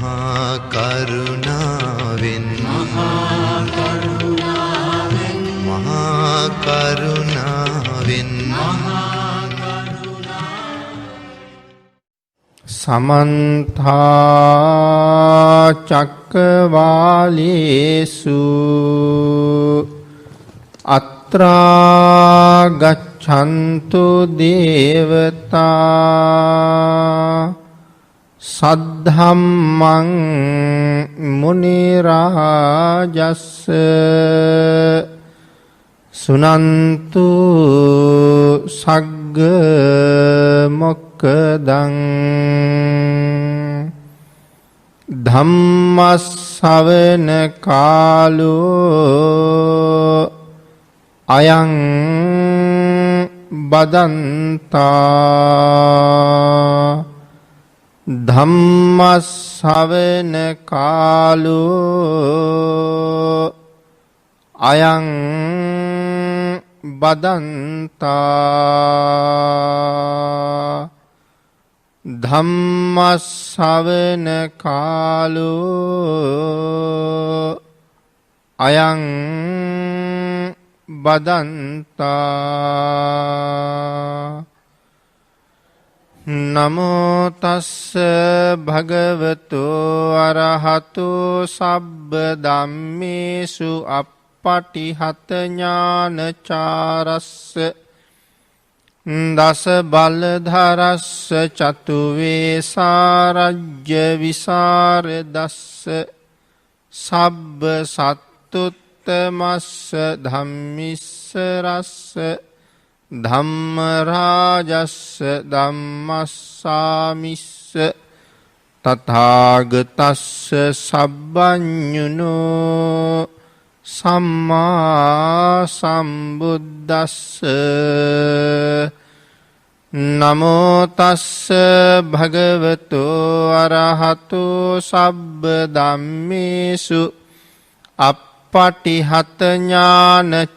මහා කරුණාවෙන් මහා කරුණාවෙන් සමන්ත චක්කවාලේසු අත්‍රා ගච්ඡන්තු දේවතා සද්ධම්මං මුනි රාජස්ස සුනන්තු සග්ග මොක්ඛදං ධම්ම ශ්‍රවණ කාලෝ අයං බදන්තා ධම්ම ශ්‍රවණ කාලෝ අයං බදන්තා ධම්ම ශ්‍රවණ කාලෝ අයං බදන්තා නමෝ තස්ස භගවතු අරහතු සබ්බ ධම්මේසු අප්පටිහත ඥානචාරස්ස දස බලධරස්ස චතු වේසාරජ්‍ය විසරදස්ස සබ්බ සත්තුත්තමස්ස ධම්මිස්සරස්ස ධම්ම රාජස්ස ධම්මස්සාමිස්ස තථාගතස්ස සබ්බඤුනෝ සම්මා සම්බුද්දස්ස නමෝ තස්ස භගවතු අරහතු සබ්බ ධම්මේසු අප්පටිහත ඥානචාරස්ස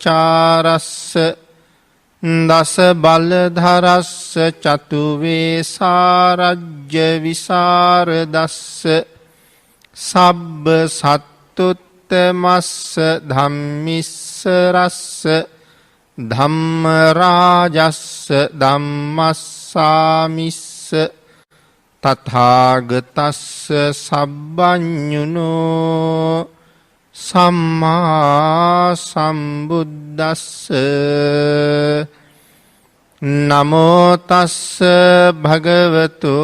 දස බලධරස්ස චතු වේසාරජ්‍ය විසරදස්ස සබ්බ සත්තුත්තමස්ස ධම්මිස්සරස්ස ධම්ම රාජස්ස ධම්මස්සාමිස්ස තථාගතස්ස සබ්බඤුනෝ සම්මා සම්බුද්දස්ස නමෝ තස්ස භගවතු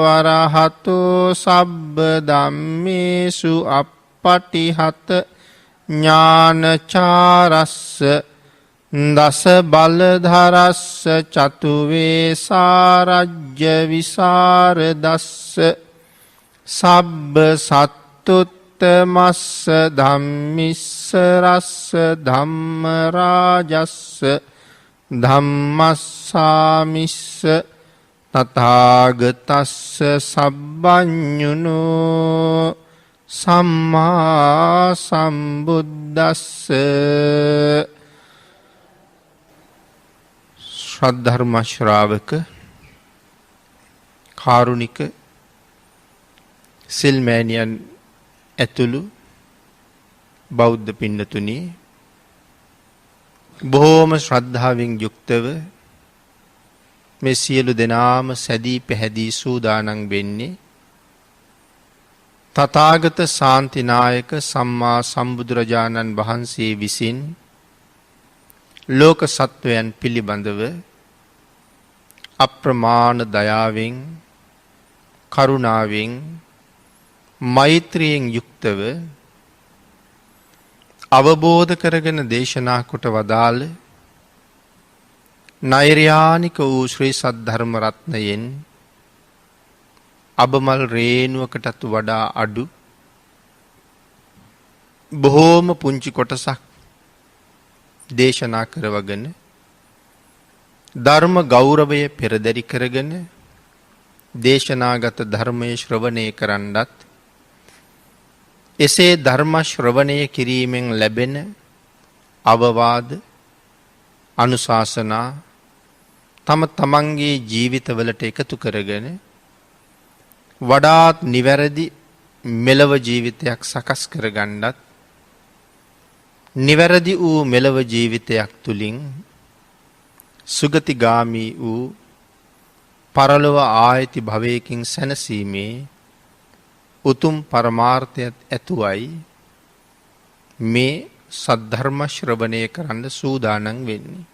අරහතු සබ්බ ධම්මේසු අප්පටිහත ඥානචාරස්ස දස බලධරස්ස චතු වේසාරජ්‍ය විසරදස්ස සබ්බ සත්තුත්තමස්ස ධම්මිස්සරස්ස ධම්ම රාජස්ස ධම්මස්සාමිස්ස තථාගතස්ස සබ්බඤුනෝ සම්මා සම්බුද්දස්ස ශ්‍රද්ධර්ම ශ්‍රාවක කාරුණික සිල්මෑණියන් ඇතුළු බෞද්ධ පින්නතුනි බොහෝම ශ්‍රද්ධාවෙන් යුක්තව මේ සියලු දෙනාම සැදී පැහැදී සූදානම් වෙන්නේ තථාගත ශාන්තිනායක සම්මා සම්බුදුරජාණන් වහන්සේ විසින් ලෝක සත්වයන් පිළිබඳව අප්‍රමාණ දයාවෙන් කරුණාවෙන් මෛත්‍රියෙන් යුක්තව අවබෝධ කරගෙන දේශනා කොට වදාළ නෛර්යානික වූ ශ්‍රී සද්ධර්ම රත්නයෙන් අබමල් රේණුවකටත් වඩා අඩු බොහෝම පුංචි කොටසක් දේශනා කරවගෙන ධර්ම ගෞරවය පෙරදරි කරගෙන දේශනාගත ධර්මයේ ශ්‍රවණය කරන්නත් එසේ ධර්ම ශ්‍රවණය කිරීමෙන් ලැබෙන අවවාද අනුශාසනා තමන්ගේ ජීවිතවලට එකතු කරගෙන වඩාත් නිවැරදි මෙලව ජීවිතයක් සකස් කරගන්නත් නිවැරදි වූ මෙලව ජීවිතයක් තුලින් සුගතිගාමී වූ පරලොව ආයති භවයකින් සැනසීමේ උතුම් පරමාර්ථයත් ඇතුවයි මේ සද්ධර්ම ශ්‍රවණය කරන්න සූදානම් වෙන්නේ.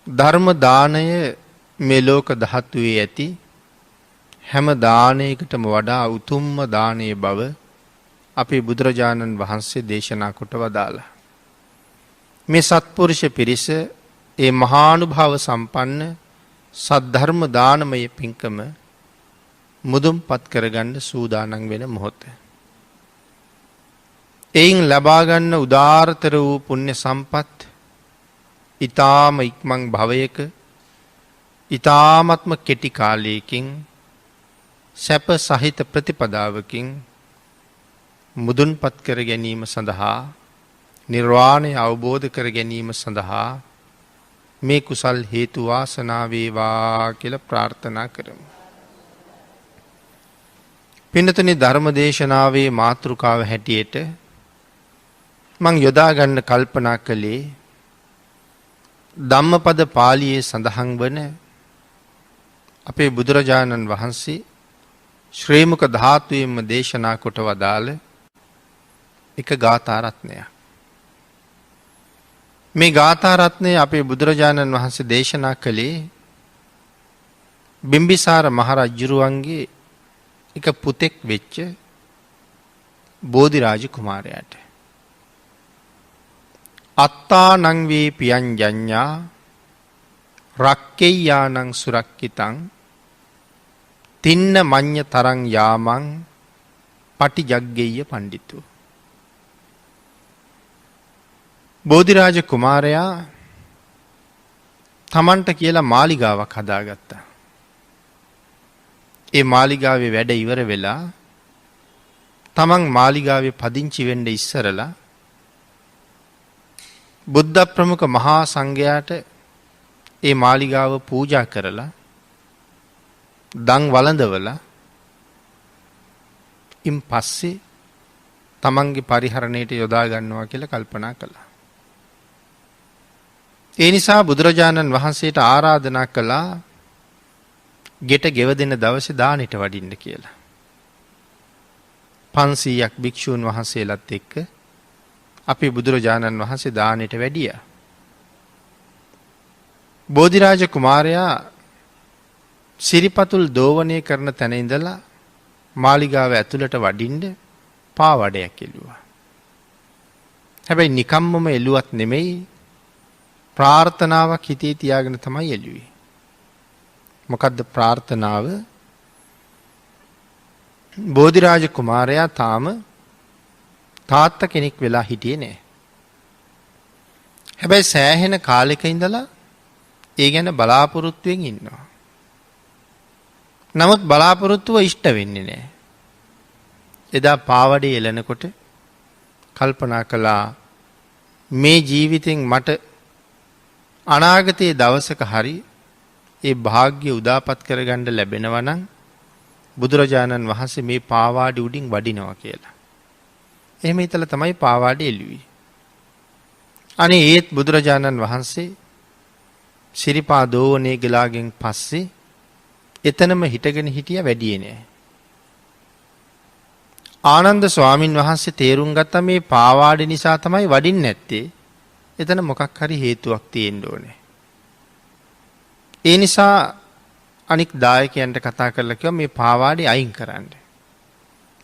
ධර්ම දානය මේ ලෝක ධාතුවේ ඇති හැම දානයකටම වඩා උතුම්ම දානයේ බව අපේ බුදුරජාණන් වහන්සේ දේශනා කොට වදාළා. මේ සත්පුරුෂ පිරිස ඒ මහානුභාව සම්පන්න සද්ධර්ම දානමය පින්කම මුදුන්පත් කරගන්න සූදානම් වෙන මොහොත. එයින් ලබා ගන්න උදාාරතර වූ පුණ්‍ය සම්පත් ඊ타ම ඉක්මන් භවයක ඊ타මත්ම කෙටි කාලයකින් සැප සහිත ප්‍රතිපදාවකින් මුදුන්පත් කර ගැනීම සඳහා නිර්වාණය අවබෝධ කර ගැනීම සඳහා මේ කුසල් හේතු වාසනා වේවා කියලා ප්‍රාර්ථනා කරමු. පින්නතුනි ධර්ම දේශනාවේ මාතෘකාව හැටියට මං යොදා ගන්න කල්පනා කළේ ධම්මපද පාළියේ සඳහන් වන අපේ බුදුරජාණන් වහන්සේ ශ්‍රී මුක ධාතුවේම දේශනා කොට වදාළ එක ගාථා රත්නයක්. මේ ගාථා රත්නය අපේ බුදුරජාණන් වහන්සේ දේශනා කළේ බිම්බිසාර මහරජුරුවන්ගේ එක පුතෙක් වෙච්ච බෝධිරාජ කුමාරයාට. අත්තානං වේ පියංජඤ්ඤා රක්කෙය්‍යානං සුරක්කිතං තින්න මඤ්ඤ තරං යාමං පටිජග්ගෙය්‍ය පණ්ඩිතු. බෝධිරාජ කුමාරයා තමන්ට කියලා මාලිගාවක් හදාගත්තා. ඒ මාලිගාවේ වැඩ ඉවර වෙලා තමන් මාලිගාවේ පදිංචි වෙන්න ඉස්සරලා බුද්ධ ප්‍රමුඛ මහා සංඝයාට ඒ මාලිගාව පූජා කරලා දන් වළඳවලා ඉන් පස්සේ තමන්ගේ පරිහරණයට යොදා ගන්නවා කියලා කල්පනා කළා. ඒ නිසා බුදුරජාණන් වහන්සේට ආරාධනා කළා ගෙට ගෙවදෙන දවසේ දානෙට වඩින්න කියලා. 500ක් භික්ෂූන් වහන්සේලාත් එක්ක අපේ බුදුරජාණන් වහන්සේ දානෙට වැඩියා. බෝධිරාජ කුමාරයා සිරිපතුල් දෝවණය කරන තැන ඉඳලා මාලිගාව ඇතුළට වඩින්න පාවඩයක් එළුවා. හැබැයි නිකම්මම එළුවත් නෙමෙයි ප්‍රාර්ථනාවක් හිතේ තියාගෙන තමයි එළුවේ. මොකද්ද ප්‍රාර්ථනාව? බෝධිරාජ කුමාරයා තාම තාත්තා කෙනෙක් වෙලා හිටියේ නෑ. හැබැයි සෑහෙන කාලෙක ඉඳලා ඒ ගැන බලාපොරොත්තුවෙන් ඉන්නවා. නමුත් බලාපොරොත්තුව ඉෂ්ට වෙන්නේ නෑ. එදා පාවඩේ එළනකොට කල්පනා කළා මේ ජීවිතෙන් මට අනාගතයේ දවසක හරි ඒ භාග්‍ය උදාපත් කරගන්න ලැබෙනවා නම් බුදුරජාණන් වහන්සේ මේ පාවාඩි උඩින් වඩිනවා කියලා. එහෙම හිතලා තමයි පාවාඩි එළුවේ. අනේ ඒත් බුදුරජාණන් වහන්සේ සිරිපා දෝවණේ ගලාගෙන් පස්සේ එතනම හිටගෙන හිටියා වැඩියේ නෑ. ආනන්ද ස්වාමින් වහන්සේ තේරුම් ගත්තා මේ පාවාඩි නිසා තමයි වඩින්නේ නැත්තේ. එතන මොකක් හරි හේතුවක් තියෙන්න ඕනේ. ඒ නිසා අනික් දායකයන්ට කතා කරලා කිව්වා මේ පාවාඩි අයින් කරන්න.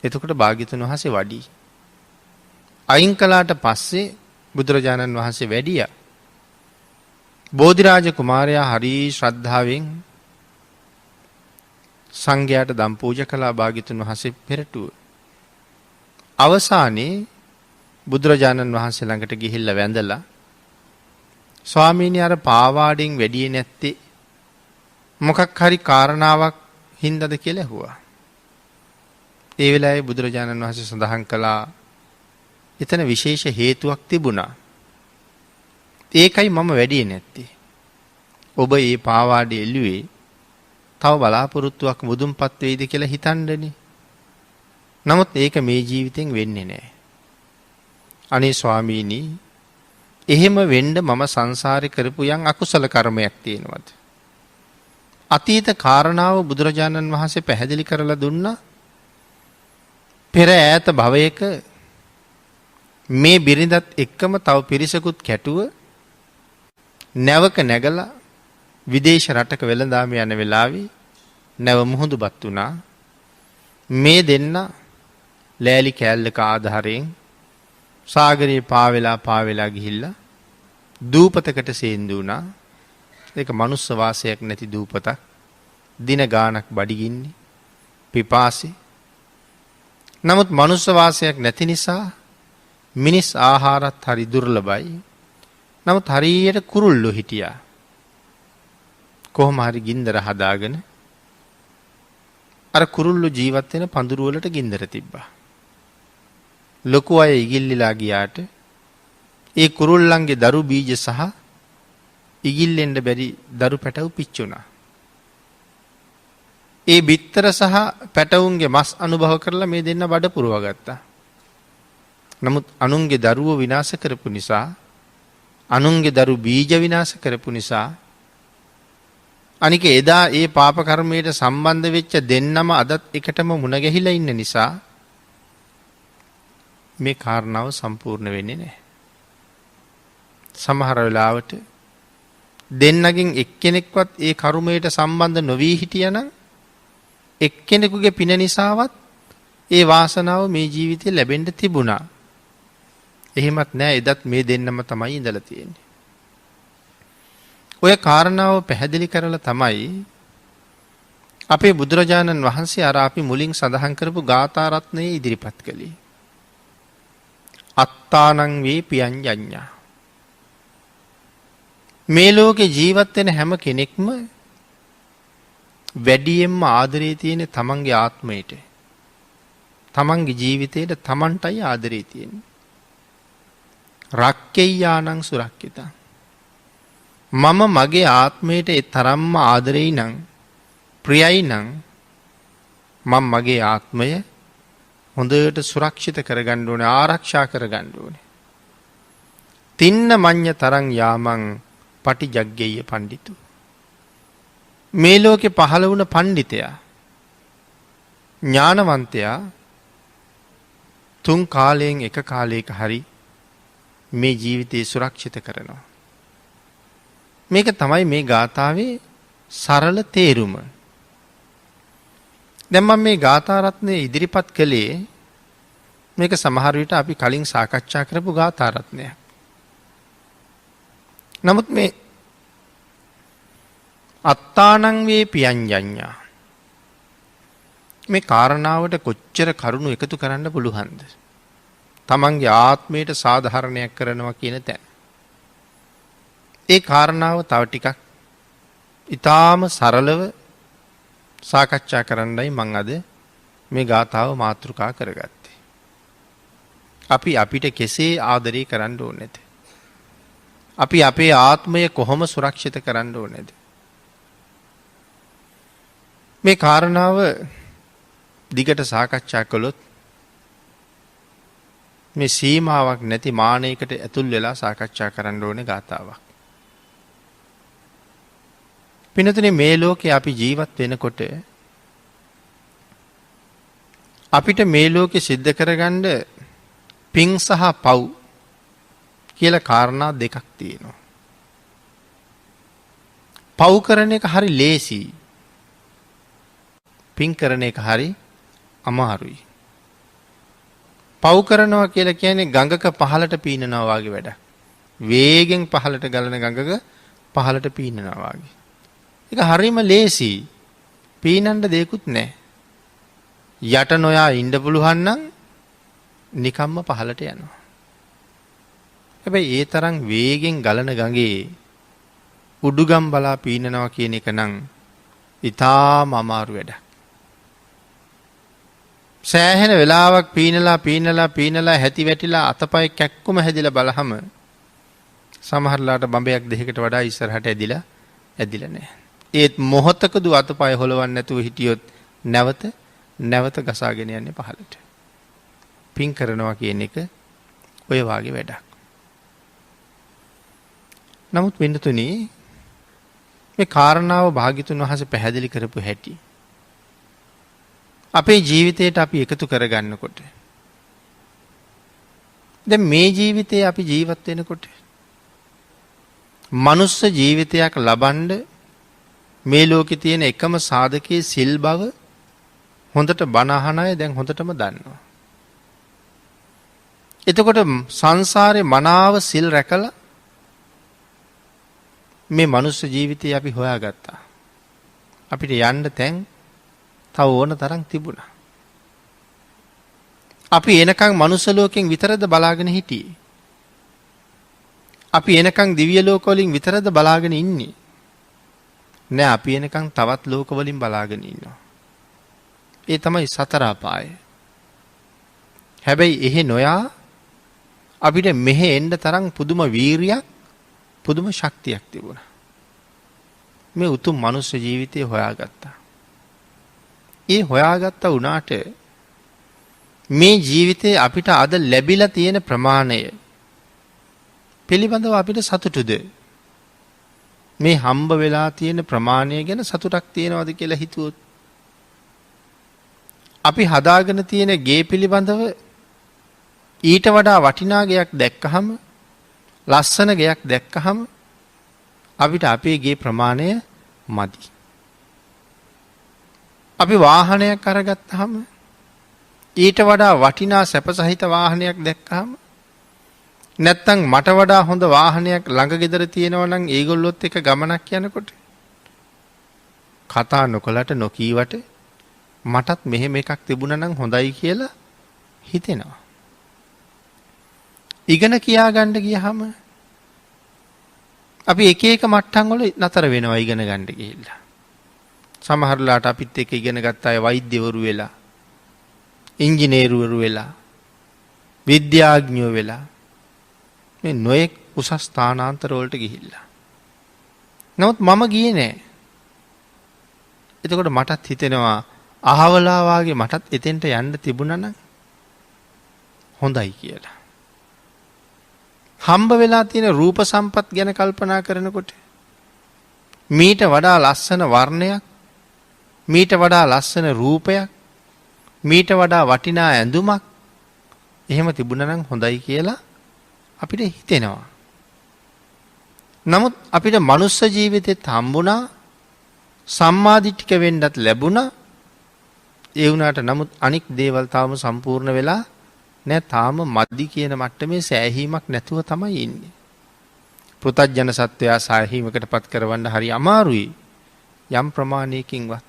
එතකොට භාග්‍යතුන් වහන්සේ වඩි. අයින් කළාට පස්සේ බුදුරජාණන් වහන්සේ වැඩියා. බෝධිරාජ කුමාරයා හරි ශ්‍රද්ධාවෙන් සංඝයාට දම් පූජා කළා භාග්‍යතුන් වහන්සේ පෙරටුව. අවසානයේ බුදුරජාණන් වහන්සේ ළඟට ගිහිල්ලා වැඳලා ස්වාමීනි අර පාවාඩෙන් වැඩියේ නැත්තේ මොකක් හරි කාරණාවක් හින්දාද කියලා ඇහුවා. ඒ වෙලාවේ බුදුරජාණන් වහන්සේ සඳහන් කළා එතන විශේෂ හේතුවක් තිබුණා. ඒකයි මම වැඩියේ නැත්තේ. ඔබ මේ පාවාඩේ එළුවේ තව බලාපොරොත්තුවක් මුදුන්පත් වෙයිද කියලා හිතන්නනේ. නමුත් ඒක මේ ජීවිතෙන් වෙන්නේ නෑ. අනේ ස්වාමීනි එහෙම වෙන්න මම සංසාරේ කරපු යම් අකුසල කර්මයක් තියෙනවද? අතීත කාරණාව බුදුරජාණන් වහන්සේ පැහැදිලි කරලා දුන්නා. පෙර ඈත භවයක මේ බිරිඳත් එක්කම තව පිරිසකුත් කැටුව නැවක නැගලා විදේශ රටක වෙළඳාම යන වෙලාවේ නැව මුහුදුපත් වුණා. මේ දෙන්න ලෑලි කෑල්ලක ආධාරයෙන් සාගරයේ පාවෙලා ගිහිල්ලා දූපතකට සේන්දු වුණා. ඒක මනුස්ස වාසයක් නැති දූපතක්. දින ගාණක් බඩගින්නේ පිපාසෙ. නමුත් මනුස්ස වාසයක් නැති නිසා මිනිස් ආහාරත් හරි දුර්ලභයි. නමුත් හරියට කුරුල්ලෝ හිටියා. කොහොම හරි ගින්දර හදාගෙන අර කුරුල්ලෝ ජීවත් වෙන පඳුරු වලට ගින්දර තිබ්බා. ලොකු අය ඉගිල්ලිලා ගියාට ඒ කුරුල්ලන්ගේ දරු බීජ සහ ඉගිල්ලෙන්න බැරි දරු පැටවු පිච්චුණා. ඒ බිත්තර සහ පැටවුන්ගේ මස් අනුභව කරලා මේ දෙන්න බඩ පුරවගත්තා. නමුත් අනුන්ගේ දරුවෝ විනාශ කරපු නිසා, අනුන්ගේ දරු බීජ විනාශ කරපු නිසා, අනික එදා ඒ පාප කර්මයට සම්බන්ධ වෙච්ච දෙන්නම අදත් එකටම මුණ ගැහිලා ඉන්න නිසා මේ කාරණාව සම්පූර්ණ වෙන්නේ නැහැ. සමහර වෙලාවට දෙන්නගෙන් එක්කෙනෙක්වත් ඒ කර්මයට සම්බන්ධ නොවී හිටියනම් එක්කෙනෙකුගේ පින නිසාවත් ඒ වාසනාව මේ ජීවිතේ ලැබෙන්න තිබුණා. එහෙමත් නෑ, එදත් මේ දෙන්නම තමයි ඉඳලා තියෙන්නේ. ඔය කාරණාව පැහැදිලි කරලා තමයි අපේ බුදුරජාණන් වහන්සේ අර අපි මුලින් සඳහන් කරපු ගාථා රත්නය ඉදිරිපත් කළේ. අත්තානං වේ පියංජඤ්ඤා. මේ ලෝකේ ජීවත් වෙන හැම කෙනෙක්ම වැඩියෙන්ම ආදරේ තියෙන තමන්ගේ ආත්මයට, තමන්ගේ ජීවිතයට තමන්ටයි ආදරේ තියෙන්නේ. රක්කෙය්‍යානං සුරක්කිතං. මම මගේ ආත්මයට ඒ තරම්ම ආදරෙයි නම්, ප්‍රියයි නම්, මම මගේ ආත්මය හොඳට සුරක්ෂිත කරගන්න ඕනේ, ආරක්ෂා කරගන්න ඕනේ. තින්න මඤ්ඤ තරං යාමං පටිජග්ගේය පණ්ඩිතු. මේ ලෝකේ පහළ වුණ පණ්ඩිතයා, ඥානවන්තයා තුන් කාලයෙන් එක කාලයක හරි මේ ජීවිතේ සුරක්ෂිත කරනවා. මේක තමයි මේ ගාථාවේ සරල තේරුම. දැන් මම මේ ගාථා රත්නය ඉදිරිපත් කළේ මේක සමහර විට අපි කලින් සාකච්ඡා කරපු ගාථා රත්නයක්. නමුත් මේ අත්තානං වේ පියංජඤ්ඤා මේ කාරණාවට කොච්චර කරුණු එකතු කරන්න පුළුවන්ද? තමන්ගේ ආත්මයට සාධාරණයක් කරනවා කියන තැන. ඒ කාරණාව තව ටිකක් ඊටාම සරලව සාකච්ඡා කරන්නයි මම අද මේ ගාථාව මාතෘකා කරගත්තේ. අපි අපිට කෙසේ ආදරේ කරන්න ඕනේද? අපි අපේ ආත්මය කොහොම සුරක්ෂිත කරන්න ඕනේද? මේ කාරණාව දිගට සාකච්ඡා කළොත් මේ සීමාවක් නැති මානයකට ඇතුල් වෙලා සාකච්ඡා කරන්න ඕනේ ගාථාවක්. පිනතුනේ මේ ලෝකේ අපි ජීවත් වෙනකොට අපිට මේ ලෝකේ සිද්ධ කරගන්න පින් සහ පව් කියලා කාරණා දෙකක් තියෙනවා. පව් කරන එක හරි ලේසි. පින් කරන එක හරි අමාරුයි. පව් කරනවා කියලා කියන්නේ ගඟක පහළට පීනනවා වගේ වැඩක්. වේගෙන් පහළට ගලන ගඟක පහළට පීනනවා වගේ. ඒක හරිම ලේසි. පීනන්න දෙයක්වත් නැහැ. යට නොයා ඉන්න පුළුවන් නම් නිකම්ම පහළට යනවා. හැබැයි ඒ තරම් වේගෙන් ගලන ගඟේ උඩුගම් බලා පීනනවා කියන එක නම් ඉතාම අමාරු වැඩක්. සෑහෙන වෙලාවක් පීනලා හැටි වැටිලා අතපය කැක්කුම හැදිලා බලහම සමහරලාට බඹයක් දෙකකට වඩා ඉස්සරහට ඇදිලා නැහැ. ඒත් මොහොතකදු අතපය හොලවන්න නැතුව හිටියොත් නැවත ගසාගෙන යන්නේ පහළට. පින් කරනවා කියන එක ඔය වාගේ වැඩක්. නමුත් වෙනතුනි මේ කාරණාව භාග්‍යතුන් වහන්සේ පැහැදිලි කරපු හැටි අපේ ජීවිතයට අපි එකතු කරගන්නකොට දැන් මේ ජීවිතේ අපි ජීවත් වෙනකොට මනුස්ස ජීවිතයක් ලබන්න මේ ලෝකේ තියෙන එකම සාධකයේ සිල් බව හොඳට බණ අහන අය දැන් හොඳටම දන්නවා. එතකොට සංසාරේ මනාව සිල් රැකලා මේ මනුස්ස ජීවිතය අපි හොයාගත්තා. අපිට යන්න තැන් තව ඕන තරම් තිබුණා. අපි එනකන් මනුස්ස ලෝකෙන් විතරද බලාගෙන හිටියේ. අපි එනකන් දිව්‍ය ලෝක වලින් විතරද බලාගෙන ඉන්නේ. නෑ අපි එනකන් තවත් ලෝක වලින් බලාගෙන ඉන්නවා. ඒ තමයි සතර අපාය. හැබැයි එහෙ නොයා අපිට මෙහෙ එන්න තරම් පුදුම වීරියක් පුදුම ශක්තියක් තිබුණා. මේ උතුම් මනුස්ස ජීවිතය හොයාගත්තා. ඒ හොයාගත්තා වුණාට මේ ජීවිතේ අපිට අද ලැබිලා තියෙන ප්‍රමාණය පිළිබඳව අපිට සතුටුද? මේ හම්බ වෙලා තියෙන ප්‍රමාණය ගැන සතුටක් තියෙනවද කියලා හිතුවොත් අපි හදාගෙන තියෙන ගේ පිළිබඳව ඊට වඩා වටිනා ගයක් දැක්කහම ලස්සන ගයක් දැක්කහම අපිට අපේ ගේ ප්‍රමාණය මදි. අපි වාහනයක් අරගත්තාම ඊට වඩා වටිනා සැපසහිත වාහනයක් දැක්කහම නැත්තම් මට වඩා හොඳ වාහනයක් ළඟ ගෙදර තියෙනවා නම් ඒගොල්ලොත් එක ගමනක් යනකොට කතා නොකලට නොකීවට මටත් මෙහෙම එකක් තිබුණා නම් හොඳයි කියලා හිතෙනවා. ඉගෙන කියා ගන්න ගියාම අපි එක එක මට්ටම් වල නතර වෙනවා ඉගෙන ගන්න ගිහිල්ලා. සමහරලාට අපිත් එක්ක ඉගෙන ගත්ත අය වෛද්‍යවරු වෙලා, ඉංජිනේරුවරු වෙලා, විද්‍යාඥයෝ වෙලා මේ නොයෙක් උසස් ස්ථානාන්තර වලට ගිහිල්ලා. නමුත් මම ගියේ නෑ. එතකොට මටත් හිතෙනවා අහවලා වාගේ මටත් එතෙන්ට යන්න තිබුණා නම් හොඳයි කියලා. හම්බ වෙලා තියෙන රූප සම්පත් ගැන කල්පනා කරනකොට මීට වඩා ලස්සන වර්ණයක්, මීට වඩා ලස්සන රූපයක්, මීට වඩා වටිනා ඇඳුමක් එහෙම තිබුණා නම් හොඳයි කියලා අපිට හිතෙනවා. නමුත් අපිට මනුස්ස ජීවිතෙත් හම්බුණා, සම්මාදිට්ඨික වෙන්නත් ලැබුණා. ඒ වුණාට නමුත් අනික් දේවල් තාම සම්පූර්ණ වෙලා නෑ. තාම මදි කියන මට්ටමේ සෑහීමක් නැතුව තමයි ඉන්නේ. පෘථග්ජන සත්වයා සෑහීමකටපත් කරවන්න හරි අමාරුයි යම් ප්‍රමාණයකින්වත්.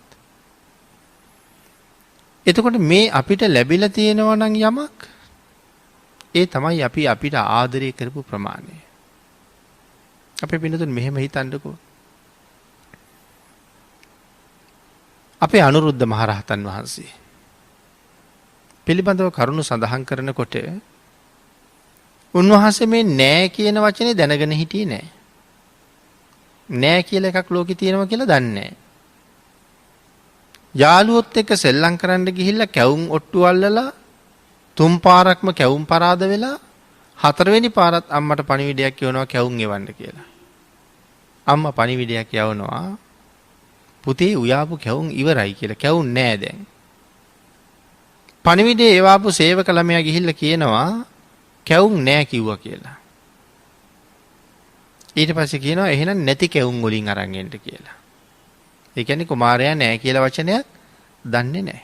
එතකොට මේ අපිට ලැබිලා තියෙනවා නම් යමක් ඒ තමයි අපි අපිට ආදරය කරපු ප්‍රමාණය. අපේ පින්නතුන් මෙහෙම හිතන්නකෝ. අපේ අනුරුද්ධ මහරහතන් වහන්සේ පිළිබඳව කරුණු සඳහන් කරනකොට උන්වහන්සේ මේ නෑ කියන වචනේ දැනගෙන හිටියේ නෑ. නෑ කියලා එකක් ලෝකේ තියෙනවා කියලා දන්නේ නෑ. යාළුවොත් එක්ක සෙල්ලම් කරන්න ගිහිල්ලා කැවුම් ඔට්ටු අල්ලලා තුන් පාරක්ම කැවුම් පරාද වෙලා හතරවෙනි පාරත් අම්මට පණිවිඩයක් යවනවා කැවුම් එවන්න කියලා. අම්මා පණිවිඩයක් යවනවා පුතේ උයාපු කැවුම් ඉවරයි කියලා. කැවුම් නෑ දැන්. පණිවිඩේ එවාපු සේවක ළමයා ගිහිල්ලා කියනවා කැවුම් නෑ කිව්වා කියලා. ඊට පස්සේ කියනවා එහෙනම් නැති කැවුම් වලින් අරන් එන්න කියලා. ඒ කියන්නේ කුමාරයා නෑ කියලා වචනයක් දන්නේ නෑ.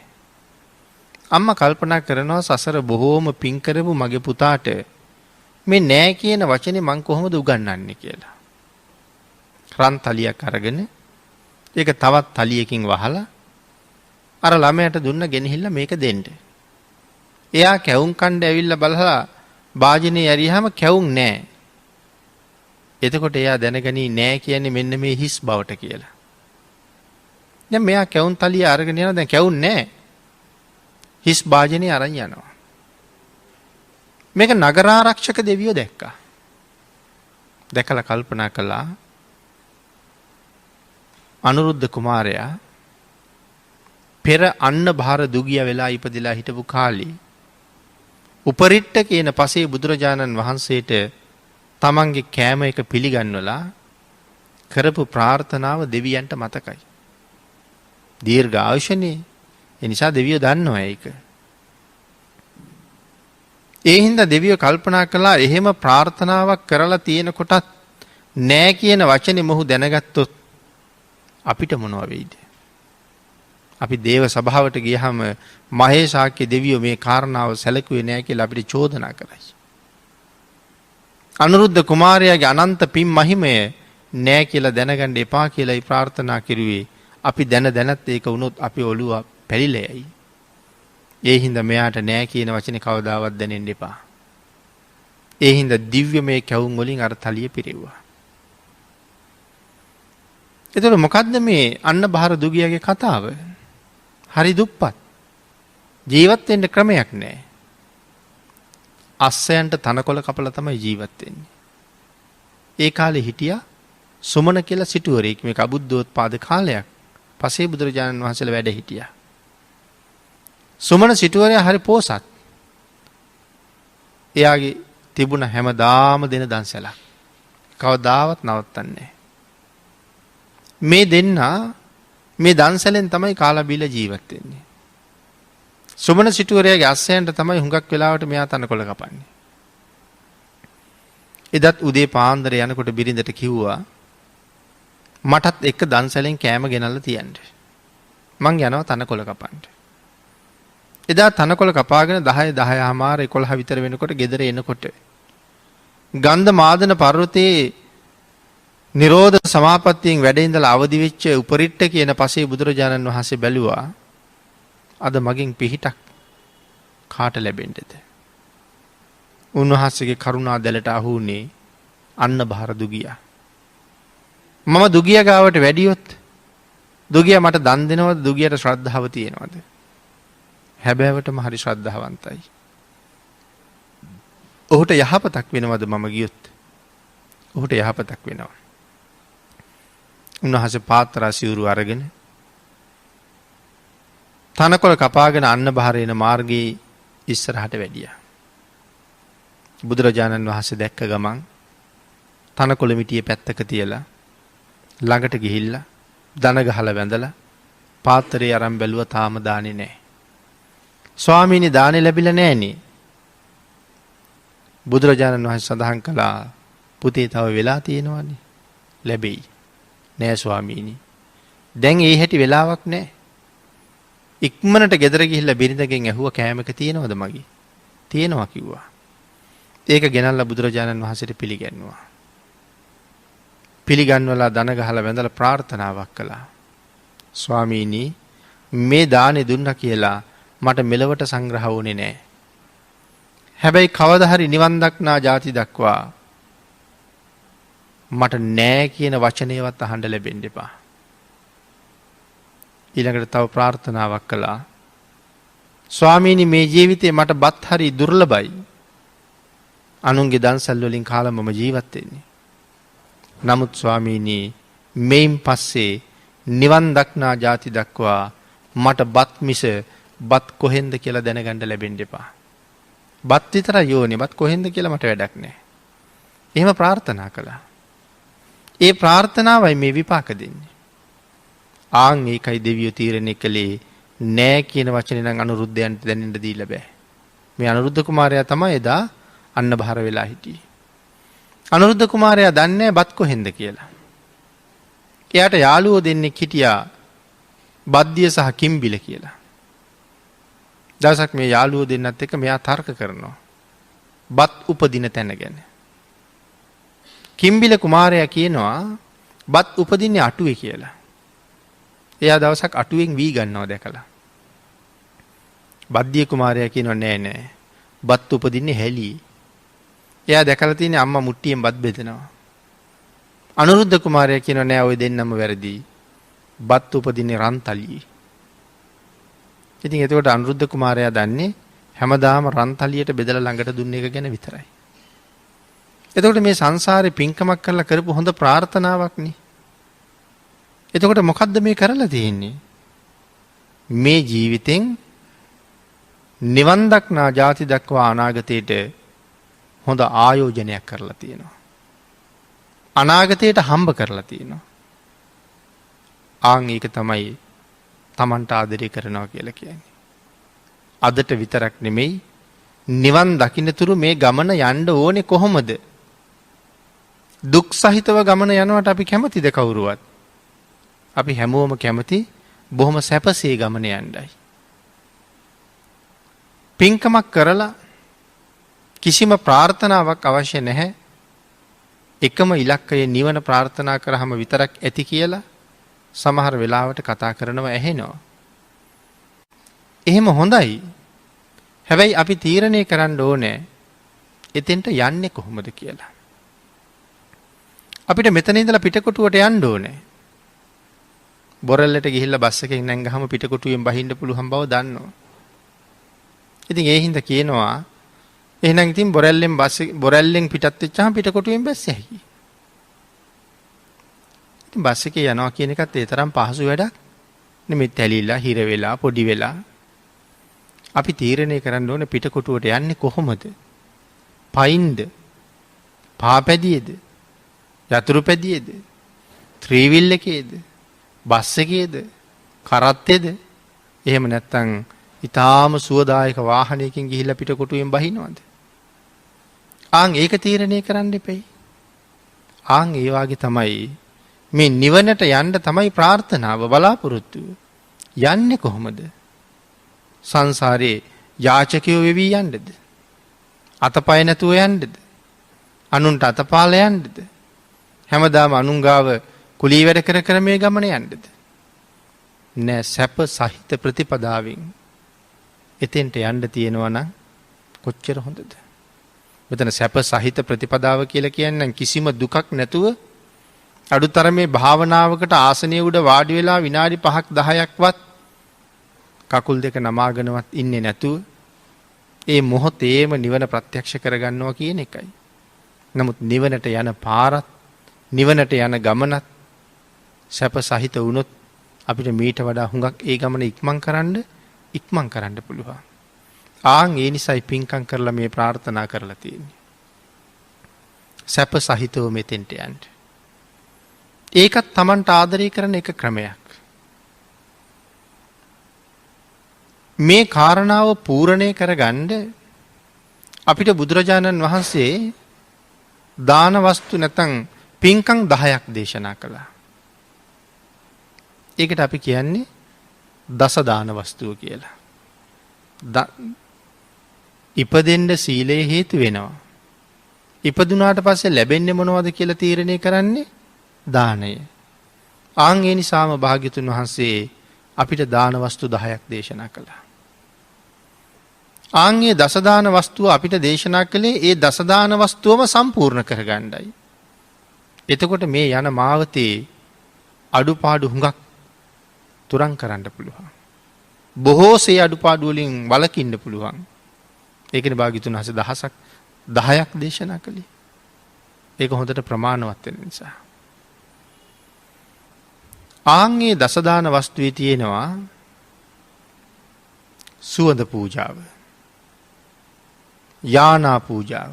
අම්මා කල්පනා කරනවා සසර බොහෝම පිං කරපු මගේ පුතාට මේ නෑ කියන වචනේ මං කොහොමද උගන්වන්නේ කියලා. රන් තලියක් අරගෙන ඒක තවත් තලියකින් වහලා අර ළමයාට දුන්න ගෙනහිල්ලා මේක දෙන්න. එයා කැවුම් කණ්ඩ ඇවිල්ලා බලලා වාජනේ ඇරියාම කැවුම් නෑ. එතකොට එයා දැනගනී නෑ කියන්නේ මෙන්න මේ හිස් බවට කියලා. දැන් මෙයා කැවුම් තලිය අරගෙන යනවා දැන් කැවුම් නෑ. හිස් වාජනේ අරන් යනවා. මේක නගරාරක්ෂක දෙවියෝ දැක්කා. දැකලා කල්පනා කළා අනුරුද්ධ කුමාරයා පෙර අන්න භාර දුගිය වෙලා ඉපදිලා හිටපු කාලේ උපරිට්ට කියන පසේ බුදුරජාණන් වහන්සේට තමන්ගේ කෑම එක පිළිගන්වලා කරපු ප්‍රාර්ථනාව දෙවියන්ට මතකයි. දීර්ඝ ආයුෂනේ. ඒ නිසා දෙවියෝ දන්නවා ඒක. ඒ හින්දා දෙවියෝ කල්පනා කළා එහෙම ප්‍රාර්ථනාවක් කරලා තියෙන කොටත් නෑ කියන වචනේ මොහු දැනගත්තොත් අපිට මොනවා වෙයිද? අපි දේව සභාවට ගියහම මහේශාක්‍ය දෙවියෝ මේ කාරණාව සැලකුවේ නෑ කියලා අපිට චෝදනා කරයි. අනුරුද්ධ කුමාරයාගේ අනන්ත පින් මහිමය නෑ කියලා දැනගන්න එපා කියලායි ප්‍රාර්ථනා කිරුවේ. අපි දැනත් ඒක වුණොත් අපි ඔළුව පැලිලෙයි. ඒ හින්දා මෙයාට නෑ කියන වචනේ කවදාවත් දැනෙන්න එපා. ඒ හින්දා දිව්‍යමය කැවුම් වලින් අර තලිය පිරෙව්වා. එතකොට මොකද්ද මේ අන්න බහර දුගියගේ කතාව? හරි දුප්පත්. ජීවත් වෙන්න ක්‍රමයක් නෑ. අස්සයන්ට තනකොළ කපලා තමයි ජීවත් වෙන්නේ. ඒ කාලේ හිටියා සුමන කියලා සිටුවරෙක්. මේක අබුද්ධෝත්පාද කාලයක්. පසේ බුදුරජාණන් වහන්සේලා වැඩ හිටියා. සුමන සිටුවරයා හරි පෝසත්. එයාගේ තිබුණ හැමදාම දෙන දන්සැලක්. කවදාවත් නවත්තන්නේ නැහැ. මේ දෙන්නා මේ දන්සැලෙන් තමයි කාලා බීලා ජීවත් වෙන්නේ. සුමන සිටුවරයාගේ අස්සයන්ට තමයි හුඟක් වෙලාවට මෙයා තනකොළ කපන්නේ. එදත් උදේ පාන්දර යනකොට බිරිඳට කිව්වා මටත් එක දන්සැලෙන් කෑම ගෙනල්ලා තියන්න. මං යනවා තනකොළ කපන්න. එදා තනකොළ කපාගෙන 10:11 විතර වෙනකොට ගෙදර එනකොට ගන්ධ මාදන පර්වතයේ නිරෝධ සමාපත්තියෙන් වැඩ ඉඳලා අවදි වෙච්ච උපරිට්ට කියන පසේ බුදුරජාණන් වහන්සේ බැලුවා අද මගෙන් පිහිටක් කාට ලැබෙන්නද? උන්වහන්සේගේ කරුණා දැලට අහු වුණේ අන්න බහර දුගියා. මම දුගිය ගාවට වැඩියොත් දුගියා මට දන් දෙනවද? දුගියට ශ්‍රද්ධාව තියෙනවද? හැබෑවටම හරි ශ්‍රද්ධාවන්තයි. ඔහුට යහපතක් වෙනවද මම ගියොත්? ඔහුට යහපතක් වෙනවා. උන්වහන්සේ පාත්‍රා සිවුරු අරගෙන තනකොළ කපාගෙන අන්න බහර එන මාර්ගයේ ඉස්සරහට වැඩියා. බුදුරජාණන් වහන්සේ දැක්ක ගමන් තනකොළ මිටියේ පැත්තක තියලා ළඟට ගිහිල්ලා දන ගහලා වැඳලා පාත්‍රේ අරන් බැලුවා තාම දාන්නේ නැහැ. ස්වාමීනි දානේ ලැබිලා නැහනේ. බුදුරජාණන් වහන්සේ සඳහන් කළා පුතේ තව වෙලා තියෙනවනේ. ලැබෙයි. නෑ ස්වාමීනි. දැන් ඒ හැටි වෙලාවක් නෑ. ඉක්මනට ගෙදර ගිහිල්ලා බිරිඳගෙන් ඇහුවා කෑමක තියෙනවද මගේ? තියෙනවා කිව්වා. ඒක ගෙනල්ලා බුදුරජාණන් වහන්සේට පිළිගන්නවා. පිළිගන්වලා දන ගහලා වැඳලා ප්‍රාර්ථනාවක් කළා. ස්වාමීනි මේ දානේ දුන්නා කියලා මට මෙලවට සංග්‍රහ වුණේ නෑ. හැබැයි කවදා හරි නිවන් දක්නා ಜಾති දක්වා මට නෑ කියන වචනේවත් අහන්න ලැබෙන්න එපා. ඊළඟට තව ප්‍රාර්ථනාවක් කළා. ස්වාමීනි මේ ජීවිතේ මට බත් හරි දුර්ලභයි. අනුන්ගේ දන්සල් වලින් කාලා මම ජීවත් වෙන්නේ. නමුත් ස්වාමීනි මේන් පස්සේ නිවන් දක්නා ಜಾති දක්වා මට බත් මිස බත් කොහෙන්ද කියලා දැනගන්න ලැබෙන්න එපා. බත් විතරයි යෝනේ. බත් කොහෙන්ද කියලා මට වැඩක් නැහැ. එහෙම ප්‍රාර්ථනා කළා. ඒ ප්‍රාර්ථනාවයි මේ විපාක දෙන්නේ. ආන් ඒකයි දෙවියෝ තීරණය කළේ නෑ කියන වචනේ නම් අනුරුද්ධයන්ට දැනෙන්න දීලා බෑ. මේ අනුරුද්ධ කුමාරයා තමයි එදා අන්න බහර වෙලා හිටියේ. අනුරුද්ධ කුමාරයා දන්නේ බත් කොහෙන්ද කියලා. එයාට යාළුවෝ දෙන්නෙක් හිටියා බද්දිය සහ කිම්බිල කියලා. දවසක් මේ යාළුවෝ දෙන්නත් එක්ක මෙයා තර්ක කරනවා. බත් උපදින තැන ගැන. කිම්බිල කුමාරයා කියනවා බත් උපදින්නේ අටුවේ කියලා. එයා දවසක් අටුවෙන් වී ගන්නවා දැකලා. බද්දිය කුමාරයා කියනවා නෑ නෑ බත් උපදින්නේ හැලී. එයා දැකලා තියෙන්නේ අම්මා මුට්ටියෙන් බත් බෙදනවා. අනුරුද්ධ කුමාරයා කියනවා නෑ ඔය දෙන්නම වැරදි. බත් උපදින්නේ රන්තලියේ. ඉතින් එතකොට අනුරුද්ධ කුමාරයා දන්නේ හැමදාම රන්තලියට බෙදලා ළඟට දුන්න එක ගැන විතරයි. එතකොට මේ සංසාරේ පින්කමක් කරලා කරපු හොඳ ප්‍රාර්ථනාවක් නේ. එතකොට මොකද්ද මේ කරලා තියෙන්නේ? මේ ජීවිතෙන් නිවන් දක්නා ජාති දක්වා අනාගතයට හොඳ ආයෝජනයක් කරලා තියෙනවා. අනාගතයට හම්බ කරලා තියෙනවා. ආන් ඒක තමයි තමන්ට ආදරය කරනවා කියලා කියන්නේ. අදට විතරක් නෙමෙයි නිවන් දකින්නතුරු මේ ගමන යන්න ඕනේ කොහොමද? දුක් සහිතව ගමන යනවට අපි කැමතිද කවුරුවත්? අපි හැමෝම කැමති බොහොම සැපසේ ගමන යන්නයි. පින්කමක් කරලා කිසිම ප්‍රාර්ථනාවක් අවශ්‍ය නැහැ. එකම ඉලක්කය නිවන ප්‍රාර්ථනා කරාම විතරක් ඇති කියලා සමහර වෙලාවට කතා කරනවා ඇහෙනවා. එහෙම හොඳයි. හැබැයි අපි තීරණය කරන්න ඕනේ එතෙන්ට යන්නේ කොහොමද කියලා. අපිට මෙතන ඉඳලා පිටකොටුවට යන්න ඕනේ. බොරැල්ලට ගිහිල්ලා බස් එකෙන් නැංගහම පිටකොටුවෙන් බහින්න පුළුවන් බව දන්නවා. ඉතින් ඒ හින්දා කියනවා එහෙනම් ඉතින් බොරැල්ලෙන් පිටත් වෙච්චාම පිටකොටුවෙන් බැස්සේ හැකි. ඉතින් බස් එකේ යනවා කියන එකත් ඒ තරම් පහසු වැඩක් නෙමෙයි. තැලිලා හිර වෙලා පොඩි වෙලා අපි තීරණය කරන්න ඕනේ පිටකොටුවට යන්නේ කොහොමද? පයින්ද? පාපැදියේද? යතුරු පැදියේද? ත්‍රිවිල් එකේද? බස් එකේද? කරත්තේද? එහෙම නැත්නම් ඊටාම සුවදායක වාහනයකින් ගිහිල්ලා පිටකොටුවෙන් බහිනවද? ආන් ඒක තීරණය කරන්න එපෙයි. ආන් ඒ වාගේ තමයි මේ නිවනට යන්න තමයි ප්‍රාර්ථනාව බලාපොරොත්තු යන්නේ කොහොමද? සංසාරේ යාචකයෝ වෙවි යන්නද? අතපය නැතුව යන්නද? අනුන්ට අතපාල යන්නද? හැමදාම අනුංගාව කුලී වැඩ කර කර මේ ගමන යන්නද? නෑ, සැප සහිත ප්‍රතිපදාවෙන් එතෙන්ට යන්න තියෙනවා නම් කොච්චර හොඳද? මෙතන සැප සහිත ප්‍රතිපදාව කියලා කියන්නේ කිසිම දුකක් නැතුව අඩුතරමේ භාවනාවකට ආසනයේ උඩ වාඩි වෙලා විනාඩි 5ක් 10ක්වත් කකුල් දෙක නමාගෙනවත් ඉන්නේ නැතුව ඒ මොහොතේම නිවන ප්‍රත්‍යක්ෂ කරගන්නවා කියන එකයි. නමුත් නිවනට යන පාරත් නිවනට යන ගමනත් සැප සහිත වුණොත් අපිට මීට වඩා හුඟක් ඒ ගමන ඉක්මන් කරන්න පුළුවන්. ආන් ඒ නිසායි පින්කම් කරලා මේ ප්‍රාර්ථනා කරලා තියෙන්නේ. සැප සහිතව මෙතෙන්ට යන්න. ඒකත් Tamanට ආදරය කරන එක ක්‍රමයක්. මේ කාරණාව පූර්ණේ කරගන්න අපිට බුදුරජාණන් වහන්සේ දාන වස්තු නැත්නම් පින්කම් 10ක් දේශනා කළා. ඒකට අපි කියන්නේ දස දාන වස්තුව කියලා. ඉපදෙන්න සීලය හේතු වෙනවා. ඉපදුනාට පස්සේ ලැබෙන්නේ මොනවද කියලා තීරණය කරන්නේ දානය. ආන් ඒ නිසාම භාග්‍යතුන් වහන්සේ අපිට දාන වස්තු 10ක් දේශනා කළා. ආන් ඒ දස දාන වස්තුව අපිට දේශනා කළේ ඒ දස දාන වස්තුවම සම්පූර්ණ කරගන්නයි. එතකොට මේ යන මාවතේ අඩුපාඩු හුඟක් තුරන් කරන්න පුළුවන්. බොහෝසේ අඩුපාඩු වලින් වළකින්න පුළුවන්. ඒකනේ භාග්‍යතුන් වහන්සේ 10ක් දේශනා කළේ. ඒක හොඳට ප්‍රමාණවත් වෙන නිසා. ආන්ගේ දසදාන වස්තුවේ තියෙනවා සුවඳ පූජාව, යානා පූජාව,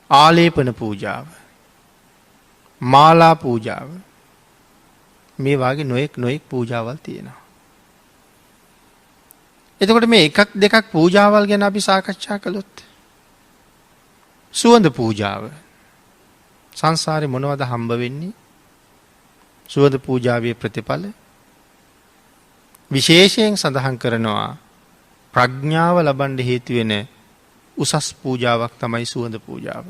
ආලේපන පූජාව, මාලා පූජාව, මේ වාගේ නොඑක් පූජාවල් තියෙනවා. එතකොට මේ එකක් දෙකක් පූජාවල් ගැන අපි සාකච්ඡා කළොත් සුවඳ පූජාව සංසාරේ මොනවද හම්බ වෙන්නේ? සුවඳ පූජාවේ ප්‍රතිඵල විශේෂයෙන් සඳහන් කරනවා ප්‍රඥාව ලබන්න හේතු වෙන උසස් පූජාවක් තමයි සුවඳ පූජාව.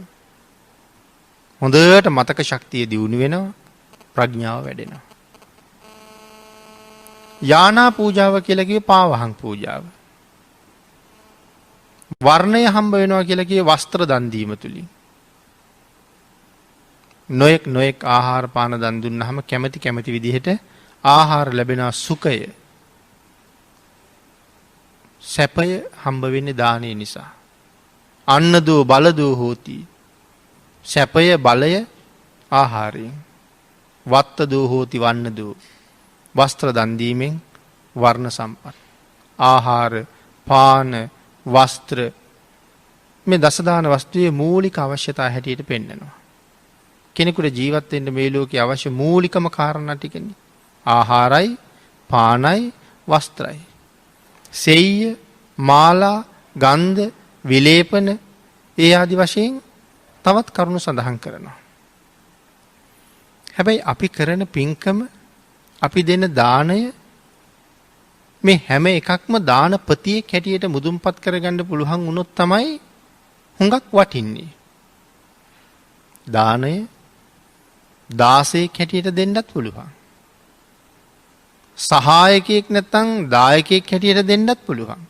හොඳට මතක ශක්තිය දියුණු වෙනවා, ප්‍රඥාව වැඩෙනවා. යානා පූජාව කියලා කියේ පාවහන් පූජාව. වර්ණය හම්බ වෙනවා කියලා කියේ වස්ත්‍ර දන් දීම තුලින්. නොඑක් ආහාර පාන දන් දුන්නාම කැමැති විදිහට ආහාර ලැබෙන සුඛය, සැපය හම්බ වෙන්නේ දානය නිසා. අන්නදෝ බලදෝ හෝති. සැපය බලය ආහාරයෙන්. වත්තදෝ හෝති වන්නදෝ. වස්ත්‍ර දන් දීමෙන් වර්ණ සම්පත්. ආහාර, පාන, වස්ත්‍ර මේ දසදාන වස්තුවේ මූලික අවශ්‍යතා හැටියට පෙන්නනවා. කෙනෙකුට ජීවත් වෙන්න මේ ලෝකේ අවශ්‍ය මූලිකම කාරණා ටිකනේ. ආහාරයි, පානයි, වස්ත්‍රයි. සෙය්‍ය, මාලා, ගන්ධ, විලේපන ඒ ආදි වශයෙන් තවත් කරුණු සඳහන් කරනවා. හැබැයි අපි කරන පින්කම, අපි දෙන දාණය මේ හැම එකක්ම දානපතියෙක් හැටියට මුදුන්පත් කරගන්න පුළුවන් වුණොත් තමයි හුඟක් වටින්නේ. දාණය 16ක් හැටියට දෙන්නත් පුළුවන්. සහායකයෙක් නැත්නම් දායකයෙක් හැටියට දෙන්නත් පුළුවන්.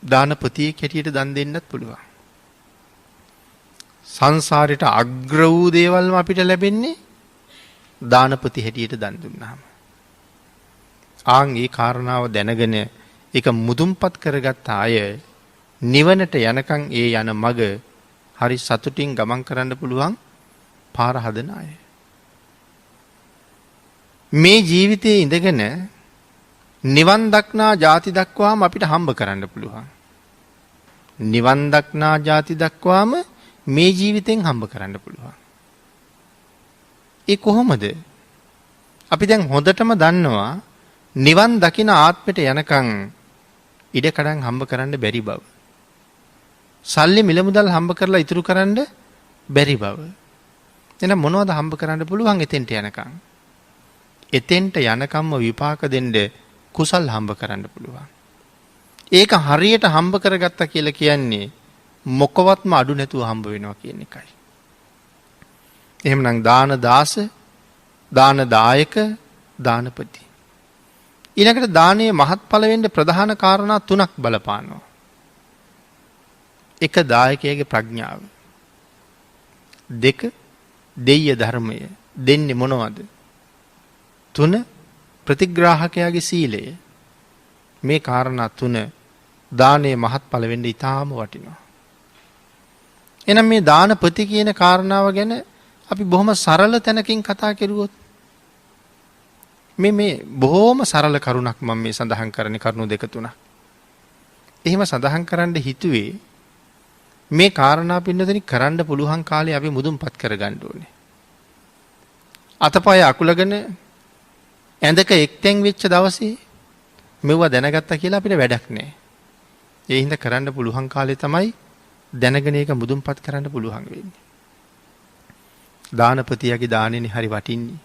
දානපතියෙක් හැටියට දන් දෙන්නත් පුළුවන්. සංසාරයට අග්‍ර වූ දේවල්ම අපිට ලැබෙන්නේ දානපති හැටියට දන් දුන්නාම. ආන් ඒ කාරණාව දැනගෙන ඒක මුදුන්පත් කරගත් අය නිවනට යනකම් ඒ යන මග හරි සතුටින් ගමන් කරන්න පුළුවන් පාර හදන අය. මේ ජීවිතයේ ඉඳගෙන නිවන් දක්නා ಜಾති දක්වාම අපිට හම්බ කරන්න පුළුවන්. නිවන් දක්නා ಜಾති දක්වාම මේ ජීවිතෙන් හම්බ කරන්න පුළුවන්. ඒ කොහොමද? අපි දැන් හොඳටම දන්නවා නිවන් දකින ආත්මෙට යනකම් ඉඩකඩම් හම්බ කරන්න බැරි බව. සල්ලි මිල මුදල් හම්බ කරලා ඉතුරු කරන්න බැරි බව. එහෙනම් මොනවද හම්බ කරන්න පුළුවන් එතෙන්ට යනකම්? එතෙන්ට යනකම්ම විපාක දෙන්න කුසල් හම්බ කරන්න පුළුවන්. ඒක හරියට හම්බ කරගත්තා කියලා කියන්නේ මොකවත්ම අඩු නැතුව හම්බ වෙනවා කියන එකයි. එහෙමනම් දාන දාස, දාන දායක, දානපති. ඊළඟට දානයේ මහත්ඵල වෙන්න ප්‍රධාන කාරණා තුනක් බලපානවා. එක දායකයාගේ ප්‍රඥාව. දෙක දෙය්‍ය ධර්මය. දෙන්නේ මොනවද? තුන ප්‍රතිග්‍රාහකයාගේ සීලය. මේ කාරණා තුන දානයේ මහත්ඵල වෙන්න ඉතාම වටිනවා. එහෙනම් මේ දානපති කියන කාරණාව ගැන අපි බොහොම සරල තැනකින් කතා කරුවොත් මේ බොහොම සරල කරුණක් මම මේ සඳහන් කරන්නේ කරුණු දෙක තුනක්. එහෙම සඳහන් කරන්න හිතුවේ මේ කාරණා පින්නදෙනි කරන්න පුළුවන් කාලේ අපි මුදුන්පත් කරගන්න ඕනේ. අතපය අකුලගෙන ඇඳක එක්තෙන් වෙච්ච දවසේ මෙවුව දැනගත්තා කියලා අපිට වැඩක් නැහැ. ඒ හින්දා කරන්න පුළුවන් කාලේ තමයි දැනගෙන ඒක මුදුන්පත් කරන්න පුළුවන් වෙන්නේ. දානපතියගේ දානෙනි හරි වටින්නේ.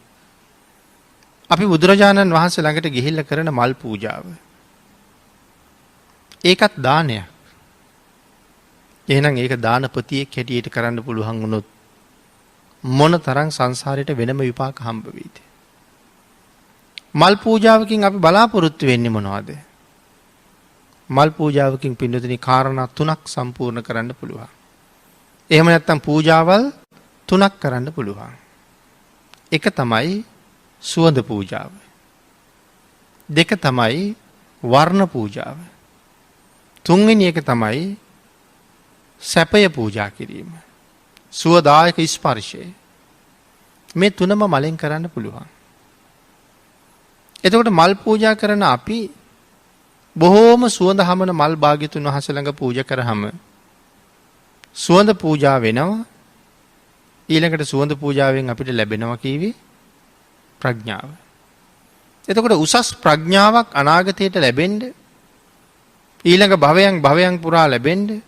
අපි බුදුරජාණන් වහන්සේ ළඟට ගිහිල්ලා කරන මල් පූජාව. ඒකත් දානයක්. එහෙනම් ඒක දානපතියෙක් හැටියට කරන්න පුළුවන් වුණොත් මොන තරම් සංසාරයට වෙනම විපාක හම්බ වෙයිද? මල් පූජාවකින් අපි බලාපොරොත්තු වෙන්නේ මොනවද? මල් පූජාවකින් පින්නතුනි කාරණා තුනක් සම්පූර්ණ කරන්න පුළුවන්. එහෙම නැත්නම් පූජාවල් තුනක් කරන්න පුළුවන්. එක තමයි සුවඳ පූජාව. දෙක තමයි වර්ණ පූජාව. තුන්වෙනි එක තමයි සැපය පූජා කිරීම. සුවදායක ස්පර්ශය. මේ තුනම මලෙන් කරන්න පුළුවන්. එතකොට මල් පූජා කරන අපි බොහෝම සුවඳ හමන මල් භාග්‍යතුන් වහන්සේ ළඟ පූජා කරාම සුවඳ පූජා වෙනවා. ඊළඟට සුවඳ පූජාවෙන් අපිට ලැබෙනවා කීවේ ප්‍රඥාව. එතකොට උසස් ප්‍රඥාවක් අනාගතයට ලැබෙන්න ඊළඟ භවයන් පුරා ලැබෙන්න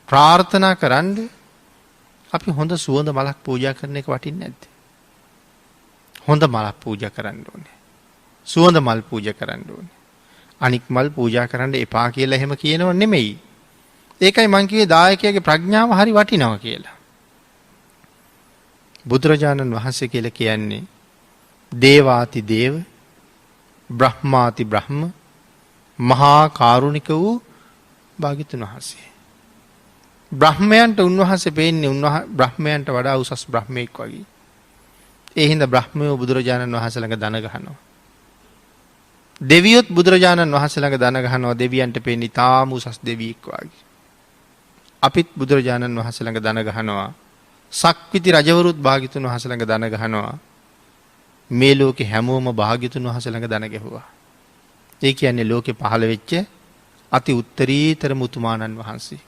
ප්‍රාර්ථනා කරන්න අපි හොඳ සුවඳ මලක් පූජා කරන එක වටින්නේ නැද්ද? හොඳ මලක් පූජා කරන්න ඕනේ. සුවඳ මල් පූජා කරන්න ඕනේ. අනික් මල් පූජා කරන්න එපා කියලා එහෙම කියනව නෙමෙයි. ඒකයි මං කිව්වේ දායකයාගේ ප්‍රඥාව හරි වටිනවා කියලා. බුදුරජාණන් වහන්සේ කියලා කියන්නේ දේවාති දේව, බ්‍රහ්මාති බ්‍රහ්ම, මහා කාරුණික වූ භාග්‍යතුන් වහන්සේ. බ්‍රහ්මයන්ට උන්වහන්සේ පෙන්නේ බ්‍රහ්මයන්ට වඩා උසස් බ්‍රහ්මෙක් වගේ. ඒ හින්දා බ්‍රහ්මයෝ බුදුරජාණන් වහන්සේ ළඟ දන ගහනවා. දෙවියොත් බුදුරජාණන් වහන්සේ ළඟ දන ගහනවා දෙවියන්ට පෙන්නේ තාම උසස් දෙවියෙක් වගේ. අපිත් බුදුරජාණන් වහන්සේ ළඟ දන ගහනවා. සක්විති රජවරුත් භාග්‍යතුන් වහන්සේ ළඟ දන ගහනවා. මේ ලෝකේ හැමෝම භාග්‍යතුන් වහන්සේ ළඟ දන ගැහුවා. ඒ කියන්නේ ලෝකෙ පහළ වෙච්ච අති උත්තරීතර මුතුමාණන් වහන්සේ.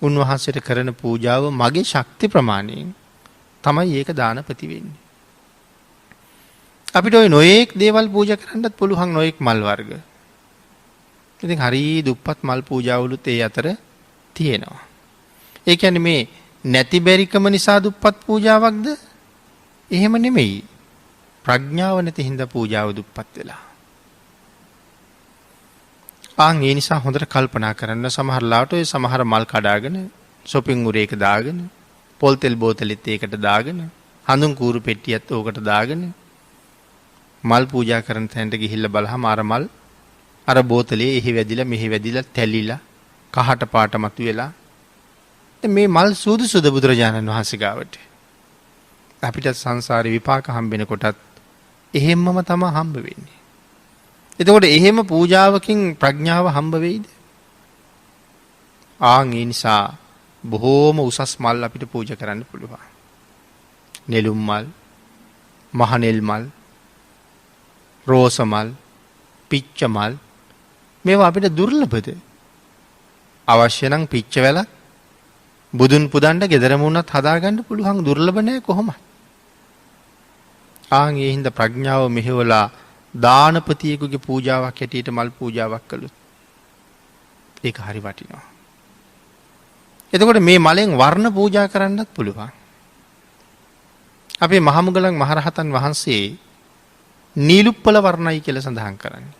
උන්වහන්සේට කරන පූජාව මගේ ශක්ති ප්‍රමාණයෙන් තමයි ඒක දානපති වෙන්නේ. අපිට ඔය නොයෙක් දේවල් පූජා කරන්නත් පුළුවන් නොයෙක් මල් වර්ග. ඉතින් හරි දුප්පත් මල් පූජාවලුත් ඒ අතර තියෙනවා. ඒ කියන්නේ මේ නැති බැරිකම නිසා දුප්පත් පූජාවක්ද? එහෙම නෙමෙයි. ප්‍රඥාව නැති හින්දා පූජාව දුප්පත් වෙලා. ඒ නිසා හොඳට කල්පනා කරන්න. සමහර ලාට ඔය සමහර මල් කඩාගෙන shopping උරේක දාගෙන පොල් තෙල් බෝතලෙත් ඒකට දාගෙන හඳුන් කූරු පෙට්ටියත් ඕකට දාගෙන මල් පූජා කරන තැනට ගිහිල්ලා බලහම අර මල් අර බෝතලේ එහි වැදිලා මෙහි වැදිලා තැලිලා කහට පාට මතුවෙලා මේ මල් සුදුසුද බුදුරජාණන් වහන්සේ ගාවට. අපිට සංසාරේ විපාක හම්බෙන කොටත් එහෙම්මම තමයි හම්බ වෙන්නේ. එතකොට එහෙම පූජාවකින් ප්‍රඥාව හම්බ වෙයිද? ඒ නිසා බොහෝම උසස් මල් අපිට පූජා කරන්න පුළුවන්. නෙළුම් මල්, මහනෙල් මල්, රෝස මල්, පිච්ච මල් මේවා අපිට දුර්ලභද? අවශ්‍ය නම් පිච්ච වෙලක් බුදුන් පුදන්න ගෙදරම වුණත් හදාගන්න පුළුවන්. දුර්ලභ නැහැ කොහොමද? ඒ හින්දා ප්‍රඥාව මෙහෙवला දානපතියෙකුගේ පූජාවක් හැටියට මල් පූජාවක් කළොත් ඒක හරි වටිනවා. එතකොට මේ මලෙන් වර්ණ පූජා කරන්නත් පුළුවන්. අපේ මහමුගලන් මහරහතන් වහන්සේ නීලුප්පල වර්ණයි කියලා සඳහන් කරන්නේ.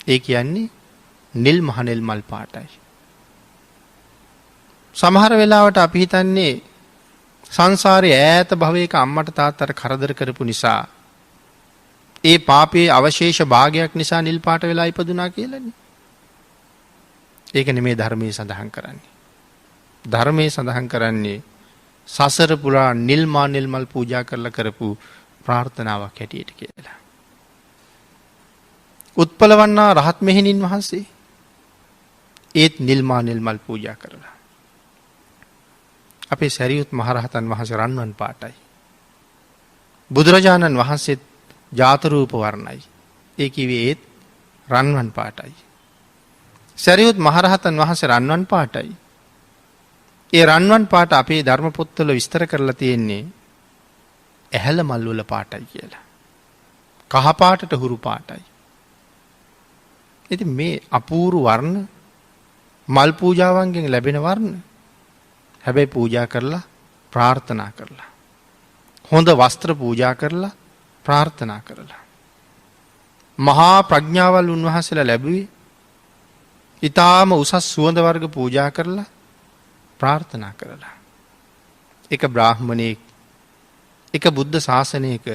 ඒ කියන්නේ නිල් මහනෙල් මල් පාටයි. සමහර වෙලාවට අපි හිතන්නේ සංසාරයේ ඈත භවයක අම්මට තාත්තට කරදර කරපු නිසා ඒ පාපයේ අවශේෂ භාගයක් නිසා නිල් පාට වෙලා ඉපදුනා කියලානේ. ඒක නෙමේ ධර්මයේ සඳහන් කරන්නේ. ධර්මයේ සඳහන් කරන්නේ සසර පුරා නිල් මානෙල් මල් පූජා කරලා කරපු ප්‍රාර්ථනාවක් හැටියට කියලා. උත්පලවන්නා රහත් මෙහෙණින් වහන්සේ ඒත් නිල් මානෙල් මල් පූජා කරලා. අපේ සැරියුත් මහරහතන් වහන්සේ රන්වන් පාටයි. බුදුරජාණන් වහන්සේත් ජාත රූප වර්ණයි. ඒ කිව්වේ ඒත් රන්වන් පාටයි. සැරියුත් මහරහතන් වහන්සේ රන්වන් පාටයි. ඒ රන්වන් පාට අපේ ධර්ම පොත්වල විස්තර කරලා තියෙන්නේ ඇහැල මල් වල පාටයි කියලා. කහ පාටට හුරු පාටයි. ඉතින් මේ අපූර්ව වර්ණ මල් පූජාවන්ගෙන් ලැබෙන වර්ණ හැබැයි පූජා කරලා ප්‍රාර්ථනා කරලා හොඳ වස්ත්‍ර පූජා කරලා ප්‍රාර්ථනා කරලා මහා ප්‍රඥාවල් උන්වහන්සේලා ලැබුවේ ඊටාම උසස් සුවඳ වර්ග පූජා කරලා ප්‍රාර්ථනා කරලා. එක බ්‍රාහ්මණයෙක් එක බුද්ධ ශාසනයක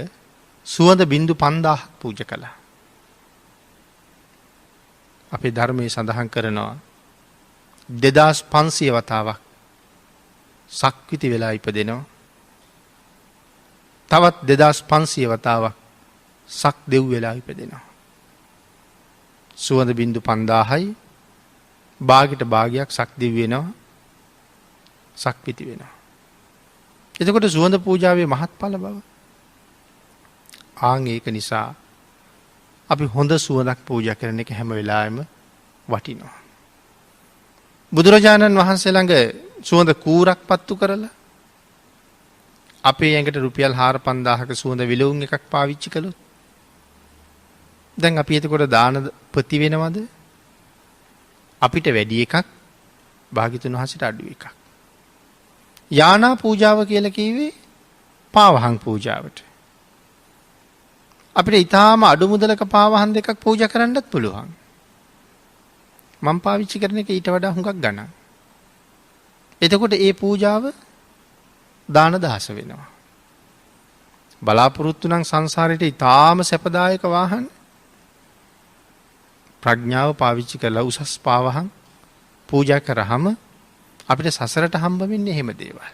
සුවඳ බින්දු 5000ක් පූජා කළා. අපේ ධර්මයේ සඳහන් කරනවා 2500 වතාවක් සක්විති වෙලා ඉපදෙනවා. තවත් 2500 වතාවක් සක් දෙව් වෙලා ඉපදෙනවා. සුවඳ බින්දු 5000යි භාගයට භාගයක් සක් දෙව් වෙනවා. සක්විති වෙනවා. එතකොට සුවඳ පූජාවේ මහත්ඵල බව. ඒක නිසා අපි හොඳ සුවඳක් පූජා කරන එක හැම වෙලාවෙම වටිනවා. බුදුරජාණන් වහන්සේ ළඟ සුවඳ කූරක් පත්තු කරලා අපේ ඇඟට රුපියල් 4-5000ක සුවඳ විලවුන් එකක් පාවිච්චි කළොත් දැන් අපි එතකොට දාන ප්‍රති වෙනවද? අපිට වැඩි එකක් භාග්‍යතුන් වහන්සේට අඩු එකක්. යානා පූජාව කියලා කිව්වේ පාවහන් පූජාවට. අපිට ඊටාම අඩු මුදලක පාවහන් දෙකක් පූජා කරන්නත් පුළුවන්. මම පාවිච්චි කරන එක ඊට වඩා හුඟක් ගණන්. එතකොට ඒ පූජාව දාන දහස වෙනවා. බලාපොරොත්තු නම් සංසාරයට ඊටාම සැපදායක වාහන ප්‍රඥාව පාවිච්චි කරලා උසස් පාවහන් පූජා කරාම අපිට සසරට හම්බ වෙන්නේ එහෙම දේවල්.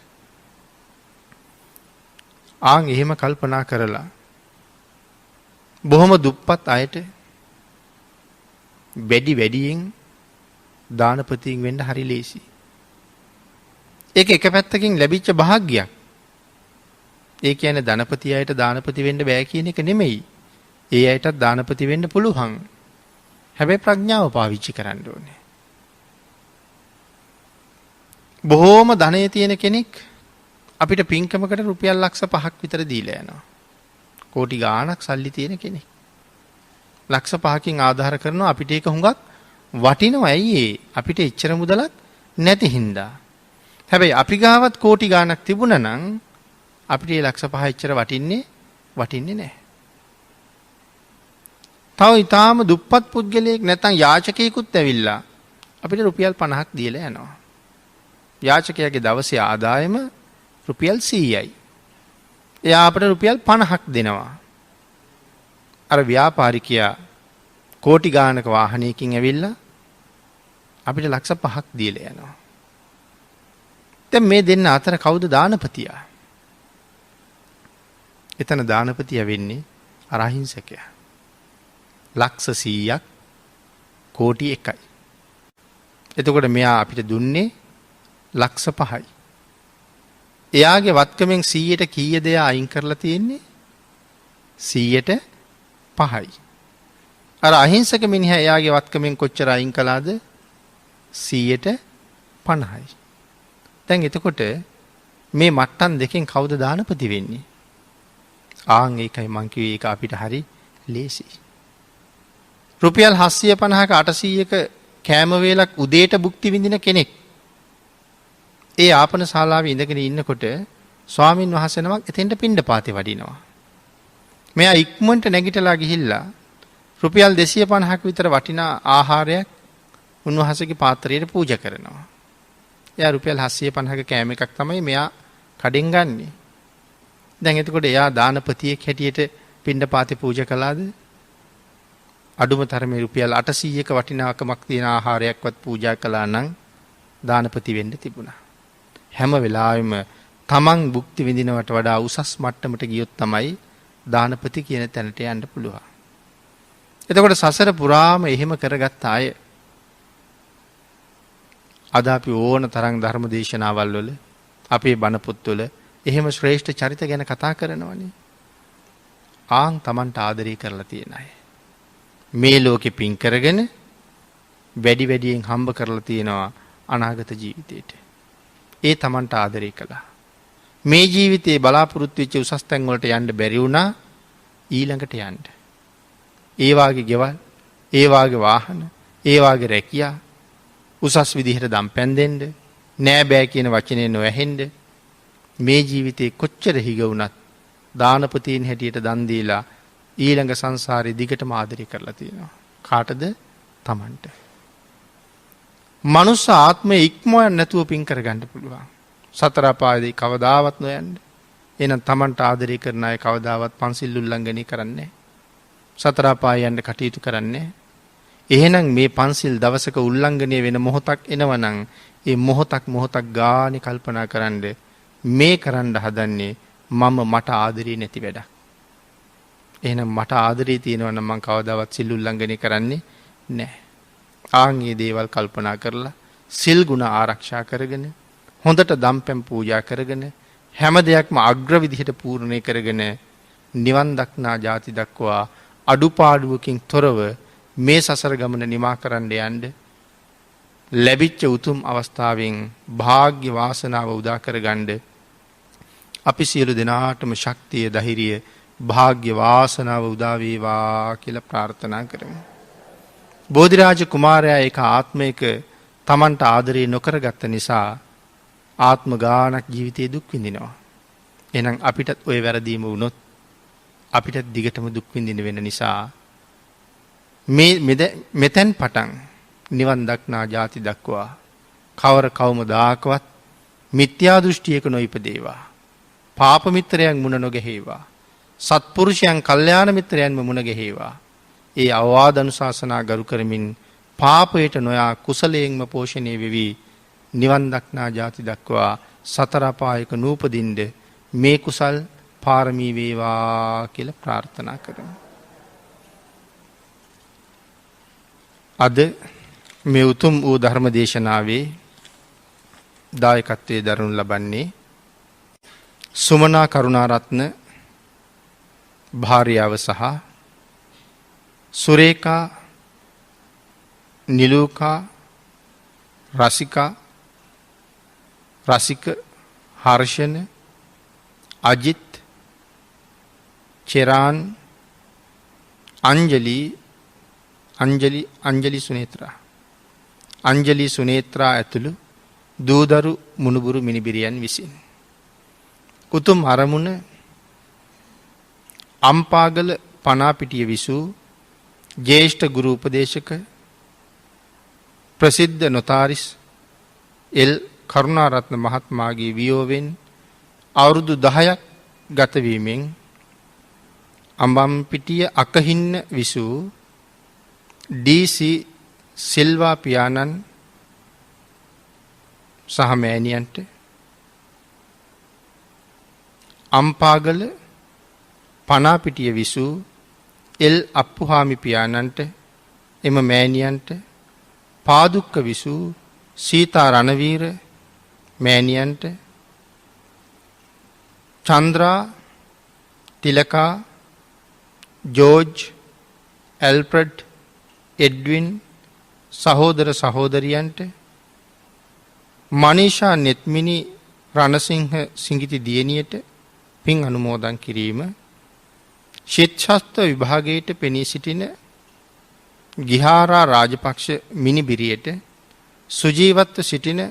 එහෙම කල්පනා කරලා බොහොම දුප්පත් අයට වැඩියෙන් දානපතියෙන් වෙන්න හරි ලේසි. ඒක එක පැත්තකින් ලැබිච්ච භාග්‍යයක්. ඒ කියන්නේ ධනපති අයට දානපති වෙන්න බෑ කියන එක නෙමෙයි. ඒ අයටත් දානපති වෙන්න පුළුවන්. හැබැයි ප්‍රඥාව පාවිච්චි කරන්න ඕනේ. බොහෝම ධනය තියෙන කෙනෙක් අපිට පින්කමකට රුපියල් ලක්ෂ 5ක් විතර දීලා යනවා. කෝටි ගාණක් සල්ලි තියෙන කෙනෙක්. ලක්ෂ 5කින් ආධාර කරනවා අපිට ඒක හුඟක් වටිනවා. ඇයි ඒ? අපිට එච්චර මුදලක් නැති හින්දා. හැබැයි අපි ගාවත් කෝටි ගාණක් තිබුණා නම් අපිට මේ ලක්ෂ 5 එච්චර වටින්නේ නැහැ. තව ඊටාම දුප්පත් පුද්ගලයෙක් නැත්නම් යාචකයෙකුත් ඇවිල්ලා අපිට රුපියල් 50ක් දීලා යනවා. යාචකයාගේ දවසේ ආදායම රුපියල් 100යි. එයා අපට රුපියල් 50ක් දෙනවා. අර ව්‍යාපාරිකයා කෝටි ගානක වාහනයකින් ඇවිල්ලා අපිට ලක්ෂ 5ක් දීලා යනවා. දැන් මේ දෙන්න අතර කවුද දානපතියා? එතන දානපතියා වෙන්නේ අර අහිංසකයා. ලක්ෂ 100ක් කෝටි 1යි. එතකොට මෙයා අපිට දුන්නේ ලක්ෂ 5යි. එයාගේ වත්කමෙන් 100ට කීයද එයා අයින් කරලා තියෙන්නේ? 100ට 5යි. අර අහිංසක මිනිහා එයාගේ වත්කමෙන් කොච්චර අයින් කළාද? 100ට 50යි. දැන් එතකොට මේ මට්ටම් දෙකෙන් කවුද දානපති වෙන්නේ? ආන් ඒකයි මං කිව්වේ ඒක අපිට හරි ලේසි. රුපියල් 750ක 800ක කෑම වේලක් උදේට භුක්ති විඳින කෙනෙක් ඒ ආපන ශාලාවේ ඉඳගෙන ඉන්නකොට ස්වාමින් වහන්සේ නමක් එතෙන්ට පිණ්ඩපාතේ වඩිනවා. මෙයා ඉක්මනට නැගිටලා ගිහිල්ලා රුපියල් 250ක් විතර වටිනා ආහාරයක් උන්වහන්සේගේ පාත්‍රයට පූජා කරනවා. එයා රුපියල් 750ක කෑම එකක් තමයි මෙයා කඩෙන් ගන්නෙ. දැන් එතකොට එයා දානපතියෙක් හැටියට පිණ්ඩපාතේ පූජා කළාද? අඩුම තරමේ රුපියල් 800ක වටිනාකමක් තියෙන ආහාරයක්වත් පූජා කළා නම් දානපති වෙන්න තිබුණා. හැම වෙලාවෙම තමන් භුක්ති විඳිනවට වඩා උසස් මට්ටමට ගියොත් තමයි දානපති කියන තැනට යන්න පුළුවන්. එතකොට සසර පුරාම එහෙම කරගත්ත අය අද අපි ඕන තරම් ධර්ම දේශනාවල් වල අපේ බණ පොත්වල එහෙම ශ්‍රේෂ්ඨ චරිත ගැන කතා කරනවනේ. ආන් තමන්ට ආදරය කරලා තියෙන අය. මේ ලෝකෙ පින් කරගෙන වැඩි වැඩියෙන් හම්බ කරලා තියෙනවා අනාගත ජීවිතේට. ඒ තමන්ට ආදරය කළා. මේ ජීවිතේ බලාපොරොත්තු වෙච්ච උසස් තැන් වලට යන්න බැරි වුණා ඊළඟට යන්න. ඒ වාගේ ගෙවල්, ඒ වාගේ වාහන, ඒ වාගේ රැකියා, උසස් විදිහට දම්පැන් දෙන්න, නෑ බෑ කියන වචනේ නොඇහෙන්න මේ ජීවිතේ කොච්චර හිග වුණත් දානපතීන් හැටියට දන් දීලා ඊළඟ සංසාරේ දිගටම ආදරය කරලා තියෙනවා. කාටද? තමන්ට. මනුස්ස ආත්මය ඉක්මවන්න නැතුව පින් කරගන්න පුළුවන්. සතර අපායේදී කවදාවත් නොයන්න. එහෙනම් තමන්ට ආදරය කරන අය කවදාවත් පන්සිල් උල්ලංඝනය කරන්නේ නැහැ. සතර අපාය යන්න කටයුතු කරන්නේ නැහැ. එහෙනම් මේ පන්සිල් දවසක උල්ලංඝනය වෙන මොහොතක් එනවනම් ඒ මොහොතක් ගානේ කල්පනා කරන්න මේ කරන්න හදන්නේ මම මට ආදරේ නැති වැඩක්. එහෙනම් මට ආදරේ තියෙනවා නම් මං කවදාවත් සිල් උල්ලංඝනය කරන්නේ නැහැ. ආන්ගේ දේවල් කල්පනා කරලා සිල් ගුණ ආරක්ෂා කරගෙන හොඳට දම්පැන් පූජා කරගෙන හැම දෙයක්ම අග්‍ර විදිහට පූර්ණේ කරගෙන නිවන් දක්නා ජාති දක්වා අඩුපාඩුවකින් තොරව මේ සසර ගමන නිමා කරන්න යන්න ලැබිච්ච උතුම් අවස්ථාවෙන් වාග්ය වාසනාව උදා කරගන්න අපි සියලු දෙනාටම ශක්තිය ධෛර්යය වාග්ය වාසනාව උදා වේවා කියලා ප්‍රාර්ථනා කරමු. බෝධිරාජ කුමාරයා එක ආත්මයක තමන්ට ආදරේ නොකරගත්ත නිසා ආත්ම ගානක් ජීවිතයේ දුක් විඳිනවා. එහෙනම් අපිටත් ওই වැරදීම වුණොත් අපිටත් දිගටම දුක් විඳින්න වෙන නිසා මෙතෙන් පටන් නිවන් දක්නා ජාති දක්වා කවර කවමදාකවත් මිත්‍යා දෘෂ්ටියක නොඉපදේවා. පාප මිත්‍රයන් මුණ නොගැහේවා. සත්පුරුෂයන් කල්යාණ මිත්‍රයන්ම මුණ ගැහේවා. ඒ අවවාද අනුශාසනා ගරු කරමින් පාපයට නොයා කුසලයෙන්ම පෝෂණය වෙවි නිවන් දක්නා ජාති දක්වා සතර අපායක නූපදින්න මේ කුසල් පාරමී වේවා කියලා ප්‍රාර්ථනා කරමු. අද මේ උතුම් වූ ධර්ම දේශනාවේ දායකත්වයේ දරනු ලබන්නේ සුමනා කරුණාරත්න භාර්යාව සහ සුරේකා, නිලූකා, රසිකා, රසික, හර්ෂණ, අජිත්, චෙරාන්, අංජලි සුනේත්‍රා. අංජලි සුනේත්‍රා ඇතුළු දූදරු මුණුබුරු මිනිබිරියන් විසින්. උතුම් අරමුණ අම්පාගල පනාපිටිය විසූ ජේෂ්ඨ ගුරු උපදේශක ප්‍රසිද්ධ නොතාරිස් එල් කරුණාරත්න මහත්මාගේ වියෝවෙන් අවුරුදු 10ක් ගතවීමෙන් අඹම්පිටිය අකහින්න විසූ ඩී.සී. සිල්වා පියාණන් සහ මෑණියන්ට, අම්පාගල පනාපිටිය විසූ එල් අප්පුහාමි පියාණන්ට, එම මෑණියන්ට, පාදුක්ක විසූ සීතා රණවීර මෑණියන්ට, Chandra, Thilaka, George, Alfred, Edwin සහෝදර සහෝදරියන්ට, මනීෂා නෙත්මිනි රණසිංහ සිඟිති දියණියට පින් අනුමෝදන් කිරීම, ශිෂ්‍යත්ව විභාගයට පෙනී සිටින ගිහාරා රාජපක්ෂ මිනිබිරියට, සුජීවත්ව සිටින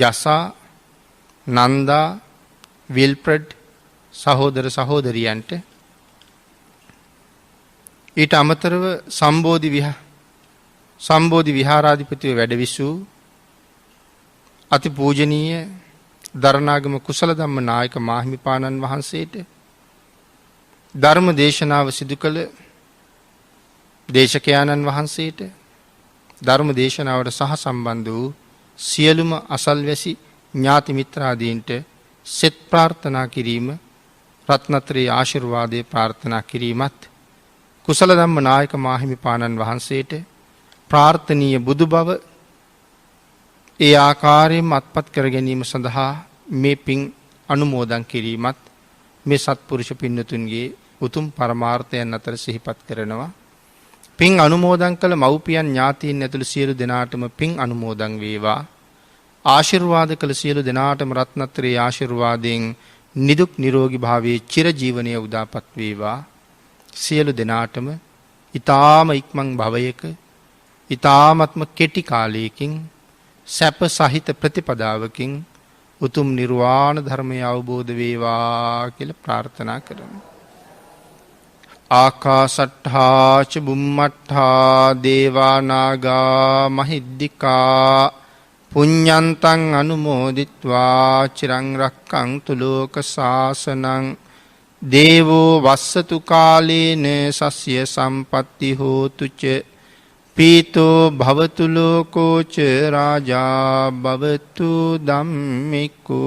යසා, නන්දා, විල්ප්‍රඩ් සහෝදර සහෝදරියන්ට, ඊට අමතරව සම්බෝධි විහාරාධිපතිව වැඩවිසූ අතිපූජනීය දරණාගම කුසල ධම්ම නායක මාහිමිපාණන් වහන්සේට, ධර්ම දේශනාව සිදු කළ දේශකයාණන් වහන්සේට, ධර්ම දේශනාවට සහ සම්බන්ධ වූ සියලුම අසල්වැසි ඥාති මිත්‍රාදීන්ට සෙත් ප්‍රාර්ථනා කිරීම, රත්නත්‍රයේ ආශිර්වාදය ප්‍රාර්ථනා කිරීමත්, කුසල ධම්ම නායක මාහිමිපාණන් වහන්සේට ප්‍රාර්ථනීය බුදු බව ඒ ආකාරයෙන් අත්පත් කර ගැනීම සඳහා මේ පින් අනුමෝදන් කිරීමත් මේ සත්පුරුෂ පින්නතුන්ගේ උතුම් පරමාර්ථයන් අතර සිහිපත් කරනවා. පින් අනුමෝදන් කළ මව්පියන් ඥාතීන් ඇතුළු සියලු දෙනාටම පින් අනුමෝදන් වේවා. ආශිර්වාද කළ සියලු දෙනාටම රත්නත්‍රයේ ආශිර්වාදයෙන් නිදුක් නිරෝගී භාවයේ චිරජීවනයේ උදාපත් වේවා. සියලු දෙනාටම ඊ타ම ඉක්මන් භවයක ඊ타මත්ම කෙටි කාලයකින් සැප සහිත ප්‍රතිපදාවකින් උතුම් නිර්වාණ ධර්මය අවබෝධ වේවා කියලා ප්‍රාර්ථනා කරමු. ආකාසට්ඨා ච බුම්මට්ඨා දේවා නාග මහිද්దికා පුඤ්ඤන්තං අනුමෝදිත්වා චිරං රක්ඛන්තු ලෝක සාසනං දේවෝ වස්සතු කාලේන සස්ය සම්පatti හෝතු ච පීතෝ භවතු ලෝකෝ ච රාජා භවතු ධම්මිකෝ.